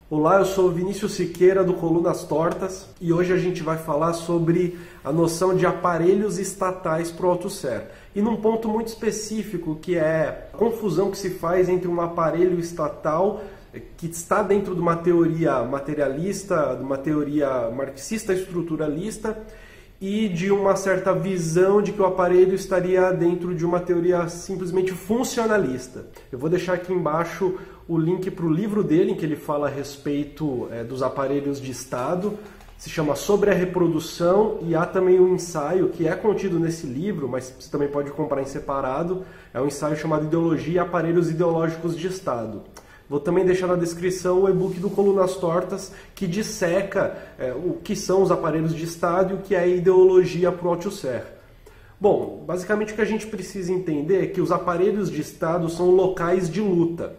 Olá, eu sou o Vinícius Siqueira do Colunas Tortas e hoje a gente vai falar sobre a noção de aparelhos estatais para o Althusser. E num ponto muito específico, que é a confusão que se faz entre um aparelho estatal que está dentro de uma teoria materialista, de uma teoria marxista estruturalista, e de uma certa visão de que o aparelho estaria dentro de uma teoria simplesmente funcionalista. Eu vou deixar aqui embaixo o link para o livro dele, em que ele fala a respeito dos aparelhos de Estado, se chama Sobre a Reprodução, e há também um ensaio que é contido nesse livro, mas você também pode comprar em separado, é um ensaio chamado Ideologia e Aparelhos Ideológicos de Estado. Vou também deixar na descrição o e-book do Colunas Tortas, que disseca o que são os aparelhos de Estado e o que é a ideologia para o Althusser. Bom, basicamente o que a gente precisa entender é que os aparelhos de Estado são locais de luta.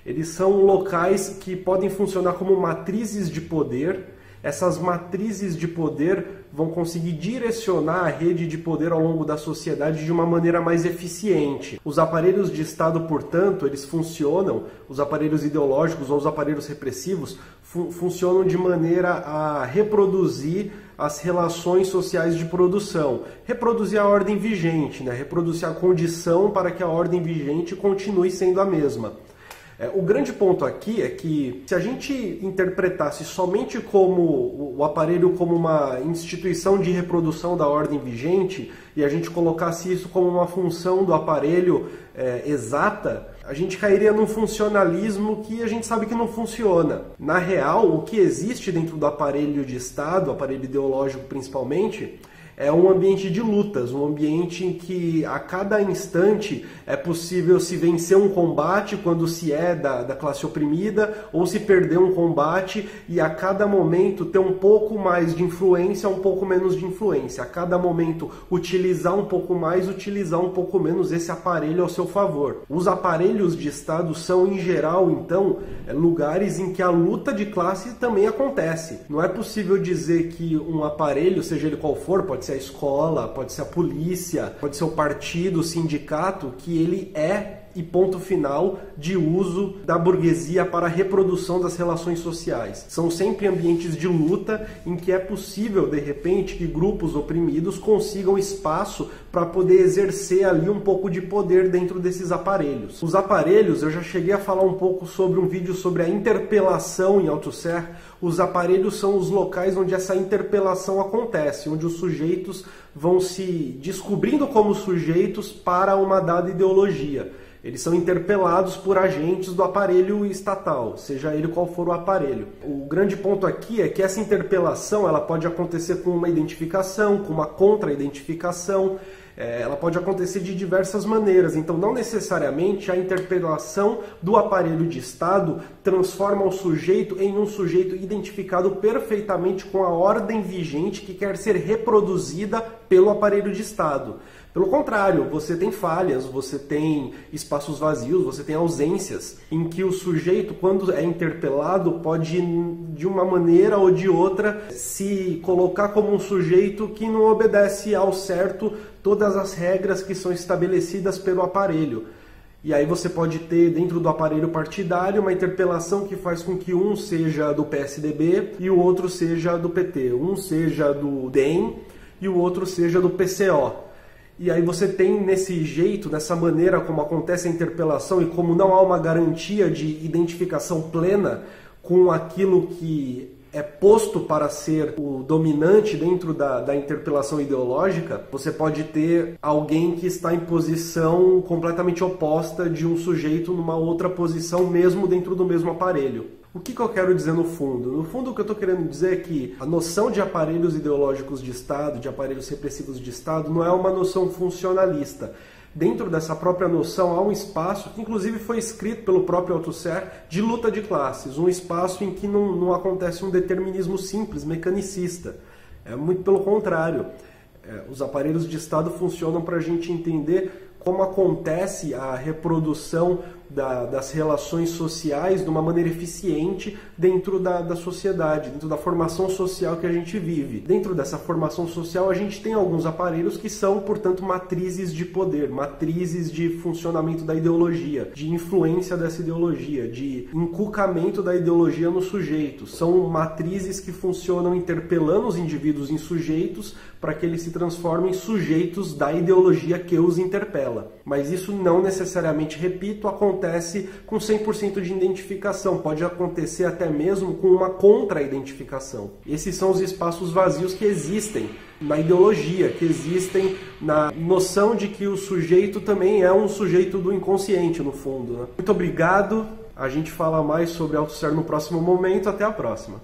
Eles são locais que podem funcionar como matrizes de poder. Essas matrizes de poder vão conseguir direcionar a rede de poder ao longo da sociedade de uma maneira mais eficiente. Os aparelhos de Estado, portanto, eles funcionam, os aparelhos ideológicos ou os aparelhos repressivos, funcionam de maneira a reproduzir as relações sociais de produção, reproduzir a ordem vigente, né? Reproduzir a condição para que a ordem vigente continue sendo a mesma. O grande ponto aqui é que se a gente interpretasse somente como o aparelho como uma instituição de reprodução da ordem vigente e a gente colocasse isso como uma função do aparelho exata, a gente cairia num funcionalismo que a gente sabe que não funciona. Na real, o que existe dentro do aparelho de Estado, aparelho ideológico principalmente, é um ambiente de lutas, um ambiente em que a cada instante é possível se vencer um combate quando se é da classe oprimida, ou se perder um combate e a cada momento ter um pouco mais de influência, um pouco menos de influência. A cada momento utilizar um pouco mais, utilizar um pouco menos esse aparelho ao seu favor. Os aparelhos de Estado são, em geral, então, lugares em que a luta de classe também acontece. Não é possível dizer que um aparelho, seja ele qual for, pode ser a escola, pode ser a polícia, pode ser o partido, o sindicato, que ele é, e ponto final, de uso da burguesia para a reprodução das relações sociais. São sempre ambientes de luta em que é possível, de repente, que grupos oprimidos consigam espaço para poder exercer ali um pouco de poder dentro desses aparelhos. Os aparelhos, eu já cheguei a falar um pouco sobre um vídeo sobre a interpelação em Althusser. Os aparelhos são os locais onde essa interpelação acontece, onde os sujeitos vão se descobrindo como sujeitos para uma dada ideologia. Eles são interpelados por agentes do aparelho estatal, seja ele qual for o aparelho. O grande ponto aqui é que essa interpelação ela pode acontecer com uma identificação, com uma contra-identificação, ela pode acontecer de diversas maneiras. Então, não necessariamente a interpelação do aparelho de Estado transforma o sujeito em um sujeito identificado perfeitamente com a ordem vigente que quer ser reproduzida pelo aparelho de Estado. Pelo contrário, você tem falhas, você tem espaços vazios, você tem ausências, em que o sujeito, quando é interpelado, pode, de uma maneira ou de outra, se colocar como um sujeito que não obedece ao certo todas as regras que são estabelecidas pelo aparelho. E aí você pode ter, dentro do aparelho partidário, uma interpelação que faz com que um seja do PSDB e o outro seja do PT, um seja do DEM e o outro seja do PCO. E aí você tem nesse jeito, nessa maneira como acontece a interpelação e como não há uma garantia de identificação plena com aquilo que é posto para ser o dominante dentro da interpelação ideológica, você pode ter alguém que está em posição completamente oposta de um sujeito numa outra posição, mesmo dentro do mesmo aparelho. O que eu quero dizer no fundo? No fundo, o que eu estou querendo dizer é que a noção de aparelhos ideológicos de Estado, de aparelhos repressivos de Estado, não é uma noção funcionalista. Dentro dessa própria noção há um espaço, que inclusive foi escrito pelo próprio Althusser, de luta de classes, um espaço em que não acontece um determinismo simples, mecanicista. É muito pelo contrário. Os aparelhos de Estado funcionam para a gente entender como acontece a reprodução das relações sociais de uma maneira eficiente dentro da sociedade, dentro da formação social que a gente vive. Dentro dessa formação social a gente tem alguns aparelhos que são, portanto, matrizes de poder, matrizes de funcionamento da ideologia, de influência dessa ideologia, de inculcamento da ideologia no sujeito. São matrizes que funcionam interpelando os indivíduos em sujeitos para que eles se transformem em sujeitos da ideologia que os interpela. Mas isso não necessariamente, repito, acontece com 100% de identificação. Pode acontecer até mesmo com uma contra-identificação. Esses são os espaços vazios que existem na ideologia, que existem na noção de que o sujeito também é um sujeito do inconsciente, no fundo, né? Muito obrigado. A gente fala mais sobre Althusser no próximo momento. Até a próxima.